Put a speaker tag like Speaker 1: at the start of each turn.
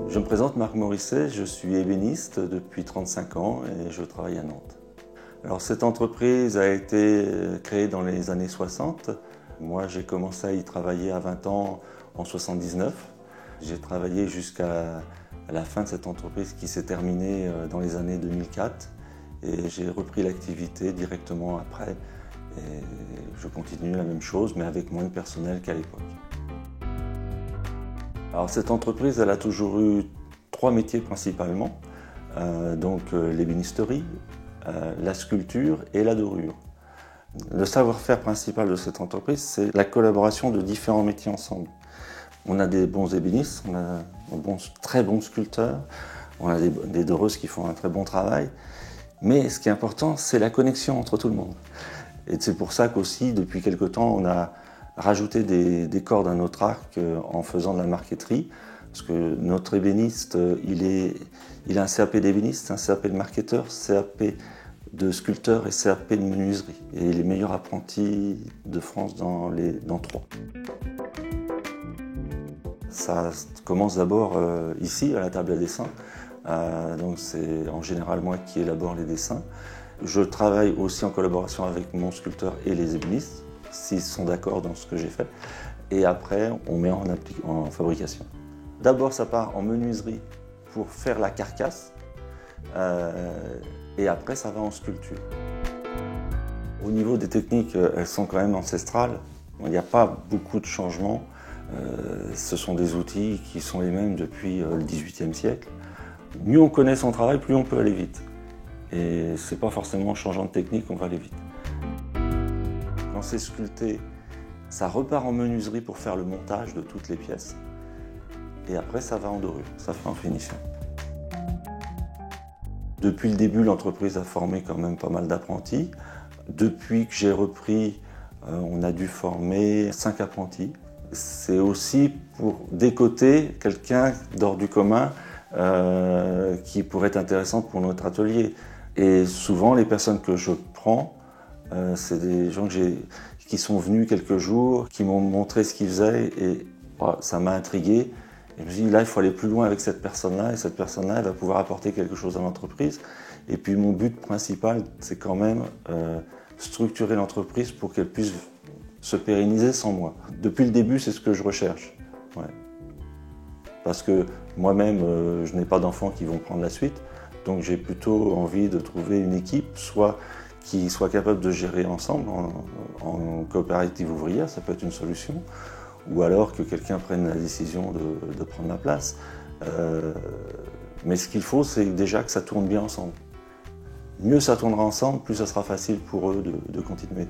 Speaker 1: Je me présente Marc Morisset, je suis ébéniste depuis 35 ans et je travaille à Nantes. Alors cette entreprise a été créée dans les années 60. Moi j'ai commencé à y travailler à 20 ans en 79. J'ai travaillé jusqu'à la fin de cette entreprise qui s'est terminée dans les années 2004 et j'ai repris l'activité directement après et je continue la même chose mais avec moins de personnel qu'à l'époque. Alors cette entreprise, elle a toujours eu 3 métiers principalement, l'ébénisterie, la sculpture et la dorure. Le savoir-faire principal de cette entreprise, c'est la collaboration de différents métiers ensemble. On a des bons ébénistes, on a très bons sculpteurs, on a des doreuses qui font un très bon travail, mais ce qui est important, c'est la connexion entre tout le monde. Et c'est pour ça qu'aussi, depuis quelque temps, on a rajouter des cordes à notre arc en faisant de la marqueterie, parce que notre ébéniste, il a un CAP d'ébéniste, un CAP de marketeur, CAP de sculpteur et CAP de menuiserie. Et les meilleurs apprentis de France dans 3. Ça commence d'abord ici, à la table à dessin. Donc c'est en général moi qui élabore les dessins. Je travaille aussi en collaboration avec mon sculpteur et les ébénistes, s'ils sont d'accord dans ce que j'ai fait. Et après, on met en fabrication. D'abord, ça part en menuiserie pour faire la carcasse. Et après, ça va en sculpture. Au niveau des techniques, elles sont quand même ancestrales. Il n'y a pas beaucoup de changements. Ce sont des outils qui sont les mêmes depuis le XVIIIe siècle. Mieux on connaît son travail, plus on peut aller vite. Et ce n'est pas forcément en changeant de technique qu'on va aller vite. Quand c'est sculpté, ça repart en menuiserie pour faire le montage de toutes les pièces. Et après, ça va en dorure, ça fait en finition. Depuis le début, l'entreprise a formé quand même pas mal d'apprentis. Depuis que j'ai repris, on a dû former 5 apprentis. C'est aussi pour décoter quelqu'un d'hors du commun qui pourrait être intéressant pour notre atelier. Et souvent, les personnes que je prends, c'est des gens qui sont venus quelques jours, qui m'ont montré ce qu'ils faisaient et ça m'a intrigué. Et je me suis dit, là, il faut aller plus loin avec cette personne-là et cette personne-là, elle va pouvoir apporter quelque chose à l'entreprise. Et puis mon but principal, c'est quand même structurer l'entreprise pour qu'elle puisse se pérenniser sans moi. Depuis le début, c'est ce que je recherche. Ouais. Parce que moi-même, je n'ai pas d'enfants qui vont prendre la suite. Donc j'ai plutôt envie de trouver une équipe, soit qui soit capable de gérer ensemble en coopérative ouvrière, ça peut être une solution, ou alors que quelqu'un prenne la décision de prendre ma place. Mais ce qu'il faut, c'est déjà que ça tourne bien ensemble. Mieux ça tournera ensemble, plus ça sera facile pour eux de continuer.